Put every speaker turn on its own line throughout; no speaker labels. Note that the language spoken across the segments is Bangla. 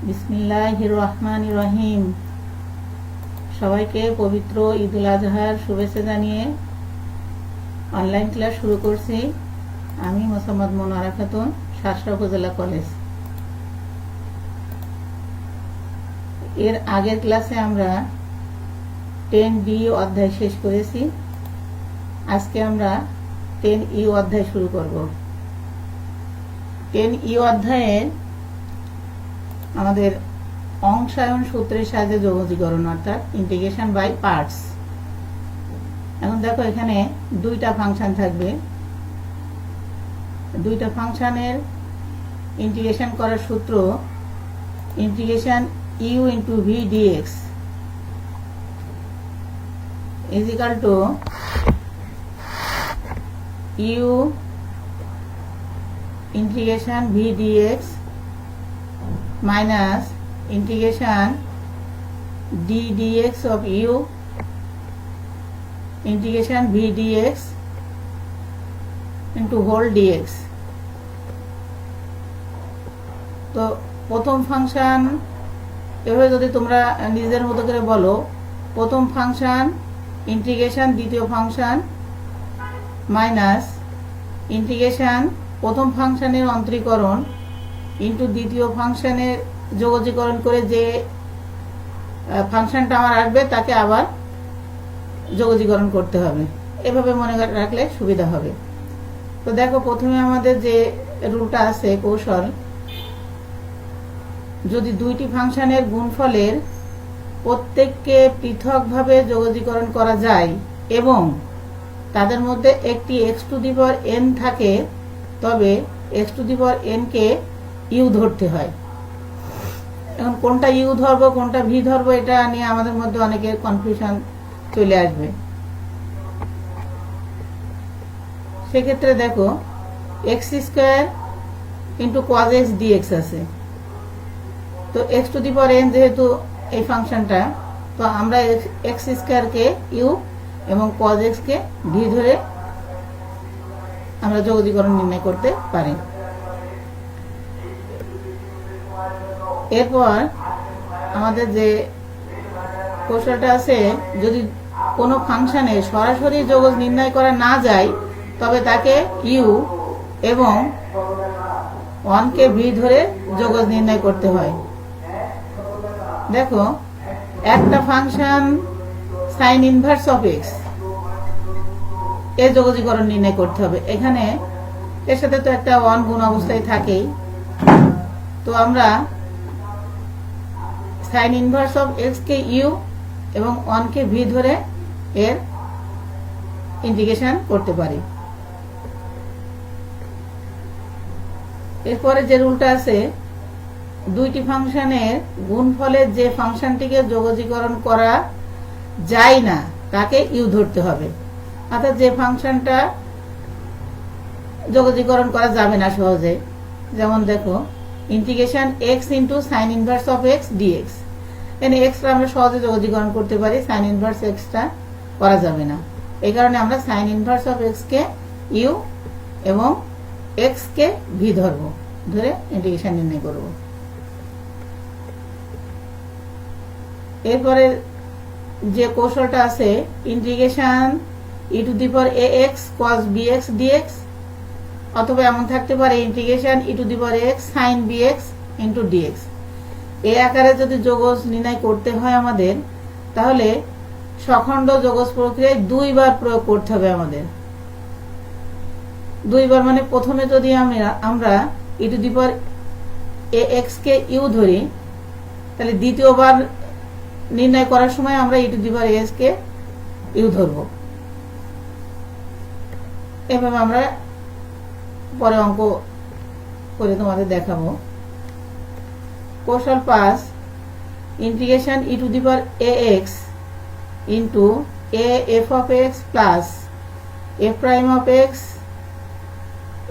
বিসমিল্লাহির রহমানির রহিম। সবাইকে পবিত্র ঈদুল আজহার শুভেচ্ছা জানিয়ে অনলাইন ক্লাস শুরু করছি। আমি মোসাম্মদ মনোয়ারা খাতুন, শার্শা উপজেলা কলেজ। এর আগের ক্লাসে আমরা 10B অধ্যায় শেষ করেছি। আজকে আমরা 10E অধ্যায় শুরু করব। 10E অধ্যায়ের আমাদের অংশায়ন সূত্রের সাহায্যে যোগজীকরণ অর্থাৎ ইন্টিগ্রেশন বাই পার্টস। এখন দেখো, এখানে দুইটা ফাংশন থাকবে। দুইটা ফাংশনের ইন্টিগ্রেশন করার সূত্র integration u into v dx is equal to u integration v dx minus integration d dx of u integration v dx into whole dx। তো প্রথম ফাংশন এভাবে যদি তোমরা নিজের মতো করে বলো, প্রথম ফাংশন ইন্টিগ্রেশন দ্বিতীয় ফাংশন মাইনাস ইন্টিগ্রেশন প্রথম ফাংশনের অন্তরীকরণ ইন্টু দ্বিতীয় ফাংশনের যোগজীকরণ করে যে ফাংশনটা আমার আসবে তাকে আবার যোগজীকরণ করতে হবে। এভাবে মনে রাখলে সুবিধা হবে। তো দেখো, প্রথমে আমাদের যে রুলটা আছে কৌশল, যদি দুইটি ফাংশনের গুণফলের প্রত্যেককে পৃথকভাবে যোগজীকরণ করা যায় এবং তাদের মধ্যে একটি x two the power n থাকে, তবে x two the power n K u ধরতে হয়। এখন কোনটা u ধরবো কোনটা v ধরবো এটা নিয়ে আমাদের মধ্যে অনেকের কনফিউশন চলে আসবে। সেক্ষেত্রে দেখো, x square into cos x dx আছে। তো x two the power n যেহেতু এই ফাংশনটা, তো আমরা x স্কোয়ার কে u এবং cos x কে v ধরে আমরা যোগজীকরণ নির্ণয় করতে পারি। এরপর আমাদের যে কৌশলটা আছে, যদি কোনো ফাংশনে সরাসরি যোগজ নির্ণয় করা না যায় তবে তাকে u এবং 1 কে v ধরে যোগজ নির্ণয় করতে হয়। দেখো, একটা function sign inverse of x এর যোগজীকরণ নির্ণয় করতে হবে। এখানে এর সাথে তো একটা 1 গুণ অবস্থায় থাকেই। তো আমরা সাইন ইনভার্স অফ এক্স কে ইউ এবং 1 কে ভি ধরে এর ইন্টিগ্রেশন করতে পারি। এরপরে যে রুলটা আছে, দুইটি ফাংশনের গুণফলের যে ফাংশনটিকে যোগজীকরণ করা যায় না তাকে ইউ ধরতে হবে। অর্থাৎ যে ফাংশনটা যোগজীকরণ করা যাবে না সহজে, যেমন দেখো integration x into sine inverse of x dx. এখানে এক্সটা আমরা সহজে যোগজীকরণ করতে পারি, সাইন ইনভার্স এক্সটা করা যাবে না। এই কারণে আমরা সাইন ইনভার্স অফ এক্স কে ইউ এবং এক্স কে ভি ধরবো, ধরে ইন্টিগ্রেশন নির্ণয় করব। এরপরে যে কৌশলটা আছে, integration e to the power a x cos b x dx, অথবা এমন থাকতে পারে integration e to the power x sine b x into dx. এই আকারে যদি যোগজ নির্ণয় করতে হয় আমাদের, তাহলে সখণ্ড যোগজ প্রক্রিয়ায় দুইবার প্রয়োগ করতে হবে আমাদের। দুইবার মানে প্রথমে যদি আমরা e to the power a x কে ইউ ধরি, তাহলে দ্বিতীয়বার নির্ণয় করার সময় আমরা e to the power x কে ইউ ধরব। এভাবে আমরা পরে অঙ্ক করে তোমাদের দেখাবো। কৌশল 5, integration e to the power a x into a f of x plus f prime of x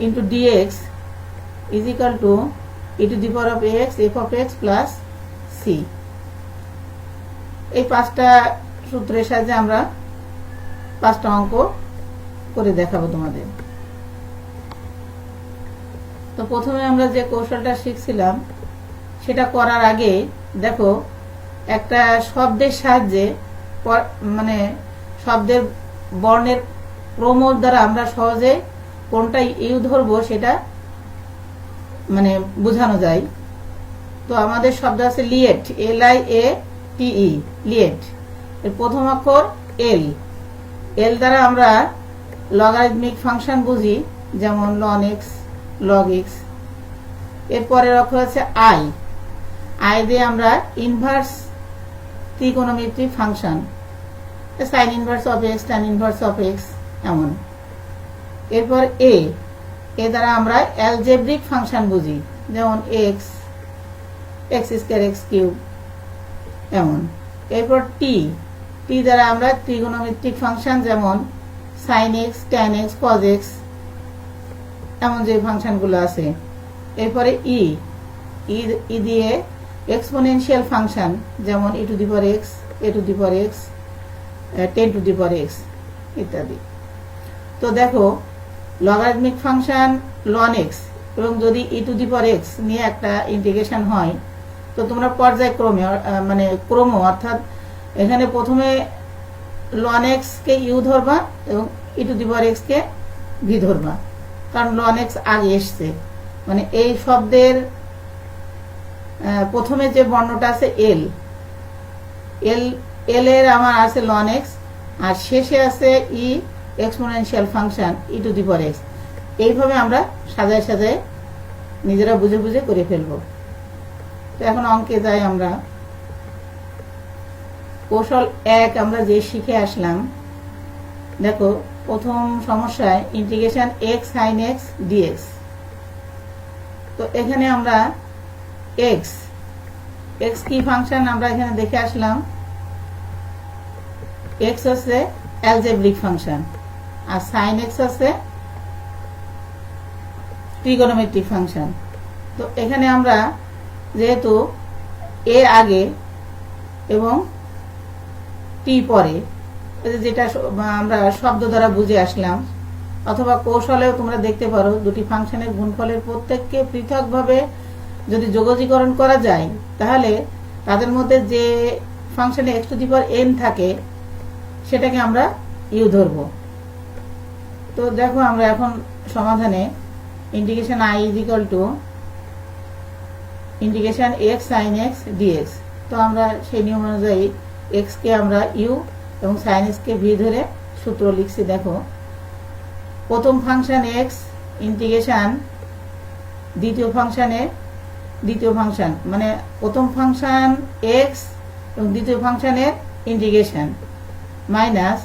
into dx is equal to e to the power of x f of x plus c. এই 5টা সূত্রের সাহায্যে আমরা 5টা অঙ্ক করে দেখাবো তোমাদের। তো প্রথমে আমরা যে কৌশলটা শিখছিলাম সেটা করার আগে দেখো একটা শব্দের সাহায্যে মানে শব্দের বর্ণের ক্রম দ্বারা আমরা সহজে কোনটা ইউ ধরবো সেটা মানে বোঝানো যায়। তো আমাদের শব্দ আছে লিয়েট, LIATE, লিয়েট। এর প্রথম অক্ষর এল। এল দ্বারা আমরা লগারিদমিক ফাংশন বুঝি, যেমন ln x, log x। এরপরের অক্ষর আছে আই। আই দিয়ে আমরা ইনভার্স ত্রিকোণমিতিক function, sign inverse of x, tan inverse of x, এমন। এরপর এ দ্বারা আমরা অ্যালজেব্রিক ফাংশন বুঝি, যেমন এক্স স্কয়ার এক্স কিউব, এমন। এরপর টি দ্বারা আমরা ত্রিকোণমিতিক ফাংশন, যেমন sine x, tan x, cos x, এমন যে ফাংশনগুলো আছে। এরপরে ই দিয়ে এক্সপোনেনশিয়াল ফাংশন, যেমন e to the power x, a to the power x, 10 to the power x ইত্যাদি। তো দেখো লগারিদমিক ফাংশন ln x এবং যদি e to the power x নিয়ে একটা ইন্টিগ্রেশন হয়, তো তোমরা পর্যায়ক্রমে মানে ক্রম, অর্থাৎ এখানে প্রথমে ln x কে ইউ ধরবা এবং e to the power x কে ভি ধরবা, কারণ ln x আগে এসছে। মানে এই শব্দের প্রথমে যে বর্ণটা আছে এল এর আমার আছে ln x, আর শেষে আছে e exponential function e to the power x. এইভাবে আমরা সাজায় সাজায় নিজেরা বুঝে বুঝে করে ফেলবো। তো এখন অঙ্কে যাই আমরা। কৌশল 1 আমরা যে শিখে আসলাম, দেখো প্রথম সমস্যায় integration x sin x dx। তো এখানে আমরা x কি ফাংশন আমরা এখানে দেখে আসলাম, x হচ্ছে অ্যালজেব্রিক ফাংশন, আর sin x হচ্ছে ত্রিকোণমিতিক ফাংশন। তো এখানে আমরা যেহেতু a আগে এবং t পরে, যেটা আমরা শব্দ দ্বারা বুঝে আসলাম, অথবা কৌশলেও তোমরা দেখতে পারো দুটি ফাংশনের গুণফলের প্রত্যেককে পৃথকভাবে যদি যোগজীকরণ করা যায়, তাহলে তাদের মধ্যে যে ফাংশনে x two the power n থাকে সেটাকে আমরা ইউ ধরব। তো দেখো আমরা এখন সমাধানে integration i is equal to integration x sin x dx। তো আমরা সেই নিয়ম অনুযায়ী x কে আমরা ইউ এবং sin x কে ভি ধরে সূত্র লিখছি। দেখো প্রথম ফাংশন x ইন্টিগ্রেশন দ্বিতীয় ফাংশন, মানে প্রথম ফাংশন x এবং দ্বিতীয় ফাংশনের ইন্টিগ্রেশন, মাইনাস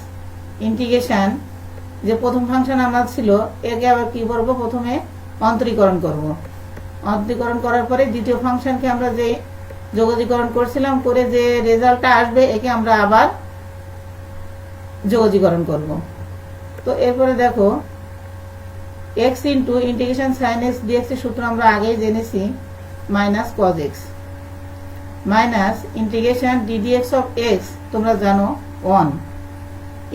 ইন্টিগ্রেশন যে প্রথম ফাংশন আমার ছিল একে আবার কি করব, প্রথমে অন্তরীকরণ করব। অন্তরীকরণ করার পরে দ্বিতীয় ফাংশনকে আমরা যে যোগজীকরণ করছিলাম, করে যে রেজাল্টটা আসবে একে আমরা আবার যোগজীকরণ করব। তো এরপরে দেখো x into integration sine x dx এর সূত্র আমরা আগেই জেনেছি, minus cos x, minus integration d dx of x তোমরা জানো 1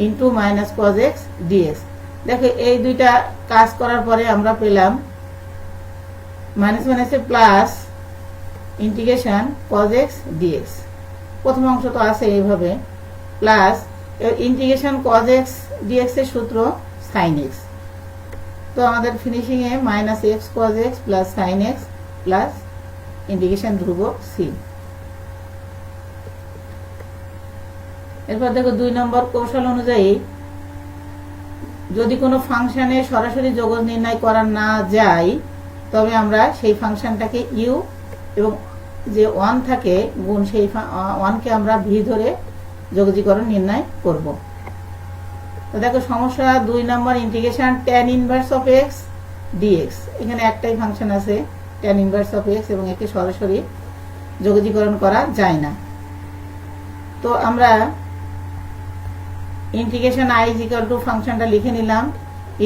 into minus cos x dx. দেখো এই দুইটা কাজ করার পরে আমরা পেলাম মাইনাস মাইনাসে plus integration cos x dx. প্রথম অংশ তো আছে এইভাবে, plus integration cos x dx এর সূত্র সাইন এক্স। তো আমাদের ফিনিশিং এ minus x cos x plus sine x plus integration ধ্রুবক সি। এরপর দেখো 2 নম্বর কৌশল অনুযায়ী যদি কোনো ফাংশনে সরাসরি যোগজ নির্ণয় করা না যায়, তবে আমরা সেই ফাংশনটাকে ইউ এবং যে 1 থাকে গুণ সেই 1 কে আমরা ভি ধরে যোগজীকরণ নির্ণয় করব। তো দেখো সমস্যা 2 নম্বর integration tan inverse of x dx। এখানে একটাই ফাংশন আছে tan ইনভার্স অফ x এবং একে সরাসরি যোগজীকরণ করা যায় না। তো আমরা integration i is equal to ফাংশনটা লিখে নিলাম,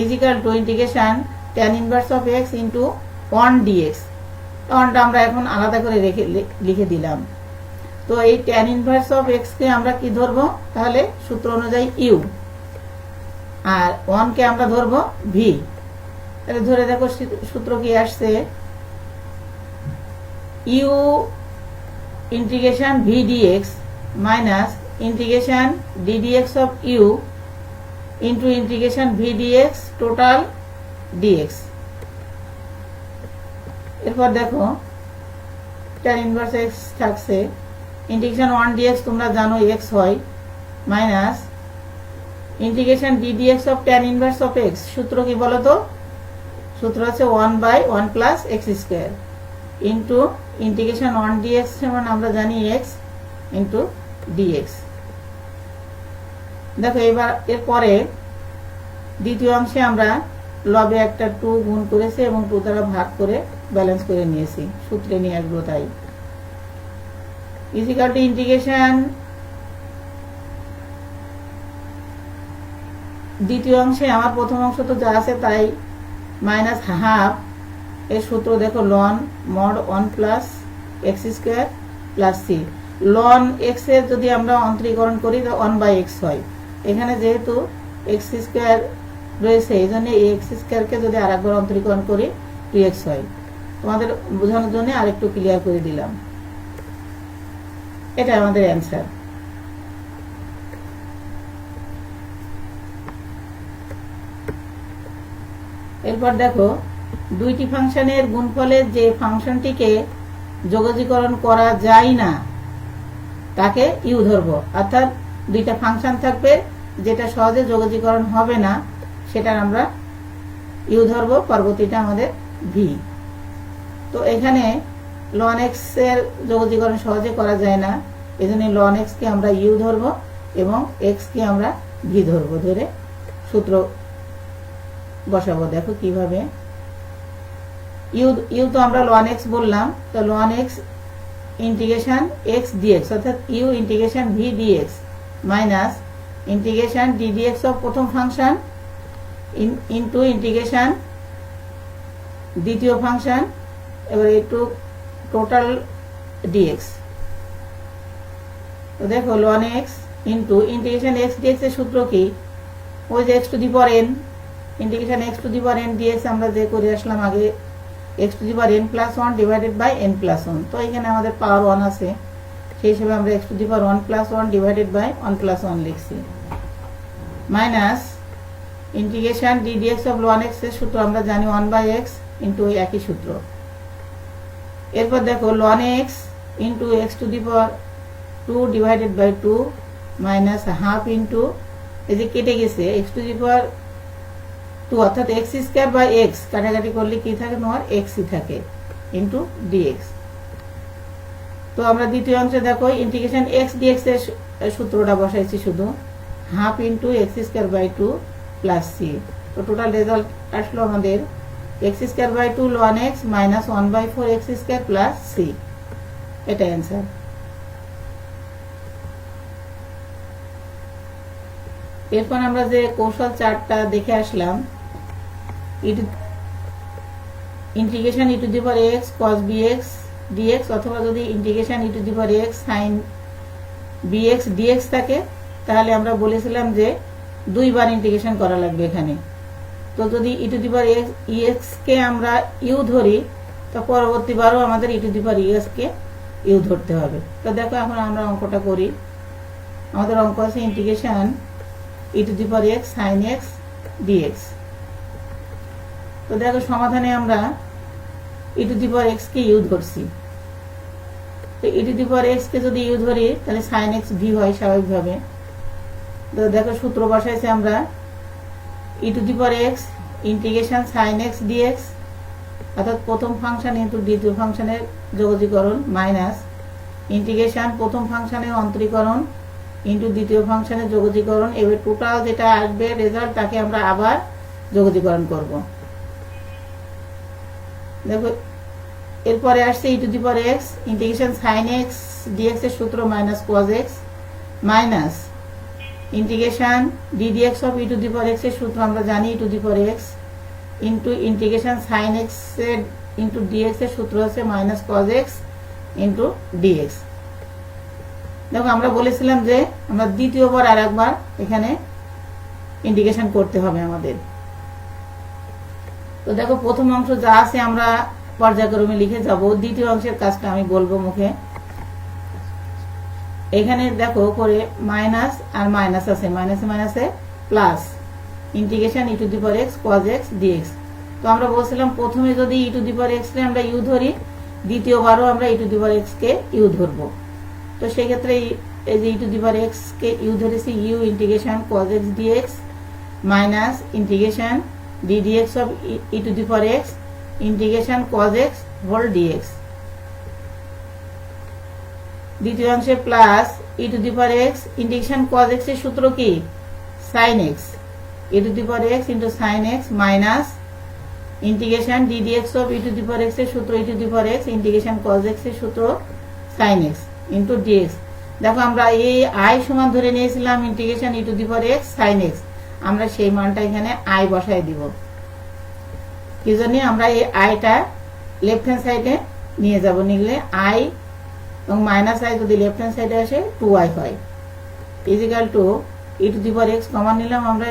is equal to integration tan inverse of x into 1 dx। 1টা আমরা এখন আলাদা করে লিখে দিলাম। তো এই tan ইনভার্স অফ x কে আমরা কি ধরবো, তাহলে সূত্র অনুযায়ী u, আর 1 কে আমরা ধরবো v। তাহলে ধরে দেখো সূত্র কি আসছে, u integration v dx minus integration d dx of u into integration v dx total dx. এরপর দেখো tan ইনভার্স এক্স থাকছে, ইন্টিগ্রেশন 1 ডিএক্স তোমরা জানো এক্স হয়, minus integration d dx of tan inverse of x. সূত্র কি বলো তো? সূত্র হচ্ছে 1/1 plus x square into integration 1 dx সমান আমরা জানি এক্স ইন্টু ডিএক্স। দেখো এবার এরপরে দ্বিতীয় অংশে আমরা লবে একটা 2 গুণ করেছি এবং 2 দ্বারা ভাগ করে ব্যালেন্স করে নিয়েছি, সূত্রে নিয়ে আসবো তাই। ইজিক্যাল টু ইন্টিগ্রেশন দ্বিতীয় অংশে আমার প্রথম অংশ তো যা আছে তাই, মাইনাস হাফ এর সূত্র দেখো ln mod 1 plus x square plus c. Ln x এর যদি আমরা অন্তরীকরণ করি তো 1/x হয়, এখানে যেহেতু এক্স স্কোয়ার রয়েছে এই জন্য এই এক্স স্কোয়ারকে যদি আর একবার অন্তরীকরণ করি 2x হয়। তোমাদের বোঝানোর জন্য আরেকটু ক্লিয়ার করে দিলাম। এটা আমাদের অ্যান্সার। এরপর দেখো দুইটি ফাংশনের গুণফলের যে ফাংশনটিকে যোগজীকরণ করা যায় না তাকে ইউ ধরবো, অর্থাৎ দুইটা ফাংশন থাকবে যেটা সহজে যোগজীকরণ হবে না সেটার আমরা ইউ ধরবো, পরবর্তীটা আমাদের ভি। তো এখানে লন এক্স এর যোগজীকরণ সহজে করা যায় না, এই জন্য লন এক্স কে আমরা ইউ ধরবো এবং এক্স কে আমরা ভি ধরবো, ধরে সূত্র বসাবো। দেখো কিভাবে, ইউ তো আমরা লন এক্স বললাম, তো ln x integration x dx অর্থাৎ u integration v dx minus integration d dx of প্রথম ফাংশন ইন্টু ইন্টিগ্রেশন দ্বিতীয় ফাংশন এবার একটু টোটাল ডিএক্স। তো দেখো ln x into integration x dx এর সূত্র কি? ওই যে x to the power n, integration x to the power n dx আমরা যে করে আসলাম আগে, x to the power n plus 1 divided by n plus 1। তো এখানে আমাদের পাওয়ার 1 আছে, সেই হিসেবে আমরা x to the power 1 plus 1 divided by 1 plus 1 লিখছি, minus integration d dx of ln x এর সূত্র আমরা জানি 1/x ইন্টু ওই একই সূত্র। এরপর দেখো ln x into x to the power 2 divided by 2 minus half into এই যে কেটে গেছে এক্স টু দি পাওয়ার 2 অর্থাৎ এক্স স্কোয়ার বাই এক্স, কাটাকাটি করলে কি থাকে তোমার এক্সই থাকে, ইন্টু ডিএক্স। তো আমরা দ্বিতীয় অংশে দেখো ইন্টিগ্রেশন এক্স ডিএক্স এর সূত্রটা বসাইছি, শুধু half into x square by 2 plus c. তো টোটাল রেজাল্ট আসলো আমাদের x square by 2 ln x minus 1/4 x square plus c. এটা অ্যান্সার। এরপর আমরা যে কৌশল চার্টটা দেখে আসলাম, integration e to the power x cos bx dx অথবা যদি integration e to the power x sine bx dx থাকে তাহলে আমরা বলেছিলাম যে 2 বার ইন্টিগ্রেশন করা লাগবে এখানে। তো যদি ই টু দি পাওয়ার এক্স কে আমরা ইউ ধরি তো পরবর্তীবারও আমাদের e to the power x কে ইউ ধরতে হবে। তো দেখো এখন আমরা অঙ্কটা করি। আমাদের অঙ্ক আছে integration e to the power x sine x dx. তো দেখো সমাধানে আমরা e to the power x কে ইউ ধরছি, তো ই টু দি পাওয়ার এক্স কে যদি ইউ ধরি তাহলে সাইন এক্স ভি হয় স্বাভাবিকভাবে। তো দেখো সূত্র বসাইছে আমরা e to the power x integration sine x dx অর্থাৎ প্রথম ফাংশন ইন্টু দ্বিতীয় ফাংশনের যোগজীকরণ মাইনাস ইন্টিগ্রেশন প্রথম ফাংশনের অন্তরীকরণ ইন্টু দ্বিতীয় ফাংশনের যোগজীকরণ। এবার টোটাল যেটা আসবে রেজাল্ট তাকে আমরা আবার যোগজীকরণ করব। দেখো এরপরে আসছে e to the power x integration sine x dx এর সূত্র minus cos x minus integration d dx of e to the power x এর সূত্র আমরা জানি e to the power x into integration sine x এর ইন্টু ডিএক্স এর সূত্র হচ্ছে minus cos x into dx. দেখো আমরা বলেছিলাম যে আমরা দ্বিতীয়বার আর একবার এখানে ইন্টিগ্রেশন করতে হবে আমাদের। তো দেখো প্রথম অংশ যা আছে আমরা পর্যায়ক্রমে লিখে যাব। দ্বিতীয় অংশের কাজটা আমি বলবো মুখে। এখানে দেখো করে মাইনাস আর মাইনাস আছে, মাইনাসে মাইনাসে plus, integration e to the power x cos x dx. তো আমরা বলছিলাম প্রথমে যদি ই টু দি পাওয়ার এক্স কে আমরা ইউ ধরি, দ্বিতীয়বারও আমরা e to the power x কে ইউ ধরবো। তো সেক্ষেত্রে এই যে e to the power x কে ইউ ধরেছি, u integration cos x dx minus integration d dx of e to the power x integration cos x whole dx. দ্বিতীয় অংশে plus e to the power x integration cos x এর সূত্র কি sine x, e to the power x into sine x minus integration d dx of e to the power x এর সূত্র e to the power x integration cos x এর সূত্র সাইন এক্স ইন্টু ডিএক্স। দেখো আমরা এই আই সমান ধরে নিয়েছিলাম integration e to the power x sine x, আমরা সেই মানটা এখানে আই বসাই দিব। কি জন্য আমরা এই আইটা লেফট হ্যান্ড সাইডে নিয়ে যাব, নিলে আই এবং মাইনাস আই যদি লেফট হ্যান্ড সাইডে আসে 2i হয়, is equal to e to the power x common নিলাম আমরা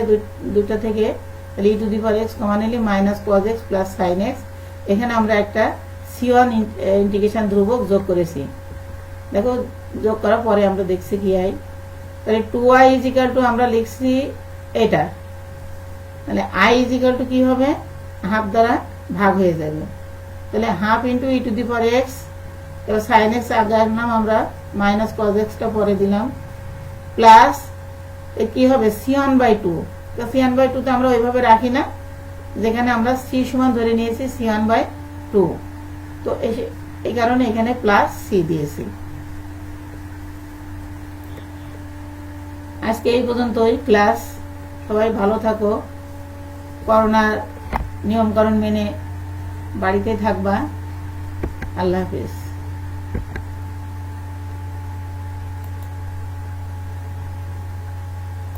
দুইটা থেকে, তাহলে e to the power x common নিলে minus cos x plus sine x. এখানে আমরা একটা C1 ইন্টিগ্রেশন ধ্রুবক যোগ করেছি। দেখো যোগ করার পরে আমরা দেখছি কি আই, তাহলে 2i ইজিক্যাল টু আমরা লিখছি এটা, তাহলে আই ইজিক্যাল টু কি হবে হাফ দ্বারা ভাগ হয়ে যাবে, তাহলে half into E to the power x, এবার সাইন এক্স আগে আনলাম আমরা, মাইনাস কজ এক্সটা পরে দিলাম, প্লাস কি হবে C1/2। তো C1/2 তো আমরা ওইভাবে রাখি না, যেখানে আমরা C সমান ধরে নিয়েছি C1/2, তো এই কারণে এখানে প্লাস C দিয়েছি। আজকে এই পর্যন্তই ক্লাস, সবাই ভালো থাকো, করোনার নিয়মকানুন মেনে বাড়িতে থাকবা। আল্লাহ হাফেজ।